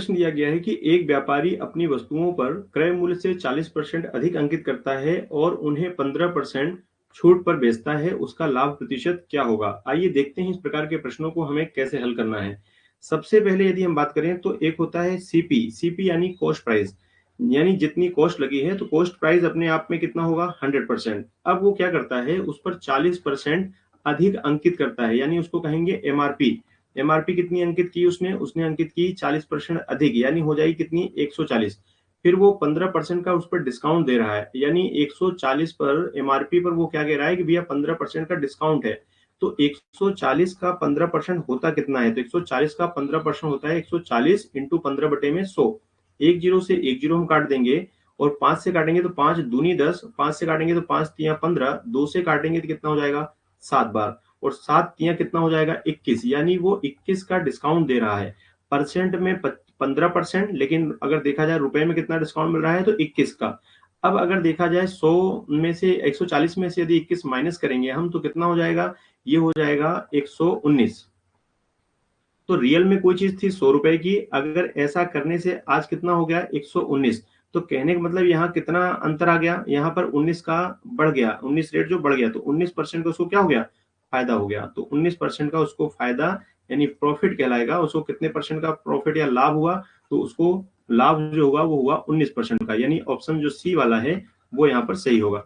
प्रश्न दिया गया है कि एक व्यापारी अपनी वस्तुओं पर क्रय मूल्य से 40% अधिक अंकित करता है और उन्हें 15% छूट पर बेचता है, उसका लाभ प्रतिशत क्या होगा? आइए देखते हैं इस प्रकार के प्रश्नों को हमें कैसे हल करना है। सबसे पहले यदि हम बात करें तो एक होता है सीपी, सीपी यानी कॉस्ट प्राइस, यानी जितनी कॉस्ट लगी है तो कॉस्ट प्राइस अपने आप में कितना होगा 100%। अब वो क्या करता है, उस पर 40% अधिक अंकित करता है, यानी उसको कहेंगे एमआरपी। एमआरपी कितनी अंकित की उसने? उसने अंकित की 40% अधिक, यानी हो जाएगी कितनी 140। फिर वो 15% का उस पर डिस्काउंट दे रहा है, यानी 140 पर एमआरपी पर वो क्या कह रहा है कि भैया 15% का डिस्काउंट है। तो 140 का 15% होता कितना है? तो 140 का 15% होता है 140 इंटू 15 बटे में 100। एक जीरो से एक जीरो हम काट देंगे और 5 से काटेंगे तो 5 दूनी 10, 5 से काटेंगे तो 5 तिया 15, 2 से काटेंगे तो कितना हो जाएगा 7 बार, और 7 तिया कितना हो जाएगा 21, यानी वो 21 का डिस्काउंट दे रहा है। परसेंट में 15%, लेकिन अगर देखा जाए रुपए में कितना डिस्काउंट मिल रहा है तो 21 का। अब अगर देखा जाए 100 में से 140 में से यदि 21 माइनस करेंगे हम तो कितना हो जाएगा? ये हो जाएगा 119। तो रियल में कोई चीज थी 100 रुपए की, अगर ऐसा करने से आज कितना हो गया 119। तो कहने का मतलब यहाँ कितना अंतर आ गया, यहाँ पर 19 का बढ़ गया, 19 रेट जो बढ़ गया, तो 19% का उसको क्या हो गया फायदा हो गया। तो 19% का उसको फायदा यानी प्रॉफिट कहलाएगा। उसको कितने परसेंट का प्रॉफिट या लाभ हुआ? तो उसको लाभ जो होगा वो हुआ 19% का, यानी ऑप्शन जो सी वाला है वो यहाँ पर सही होगा।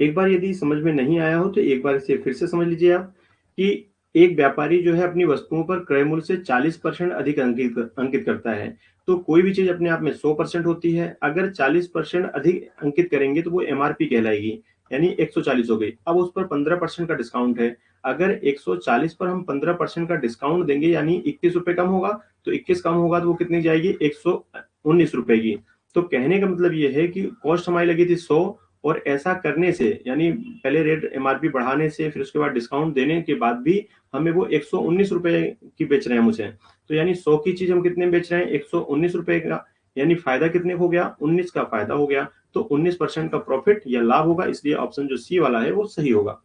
एक बार यदि समझ में नहीं आया हो तो एक बार इसे फिर से समझ लीजिए आप कि एक व्यापारी जो है अपनी वस्तुओं पर क्रय मूल्य से 40% अधिक अंकित करता है। तो कोई भी चीज अपने आप में 100% होती है, अगर 40% अधिक अंकित करेंगे तो वो एमआरपी कहलाएगी, यानी 140 हो गई। अब उस पर 15% का डिस्काउंट है, अगर 140 पर हम 15% का डिस्काउंट देंगे यानी 21 रुपए कम होगा, तो 21 कम होगा तो वो कितनी जाएगी 119 रुपए की। तो कहने का मतलब ये है कि कॉस्ट हमारी लगी थी 100, और ऐसा करने से यानी पहले रेट एमआरपी बढ़ाने से फिर उसके बाद डिस्काउंट देने के बाद भी हमें वो 119 रुपए की बेच रहे हैं मुझे। तो यानी 100 की चीज हम कितने में बेच रहे हैं 119 रुपए का, यानी फायदा कितने हो गया 19 का फायदा हो गया। तो 19% का प्रॉफिट या लाभ होगा, इसलिए ऑप्शन जो सी वाला है वो सही होगा।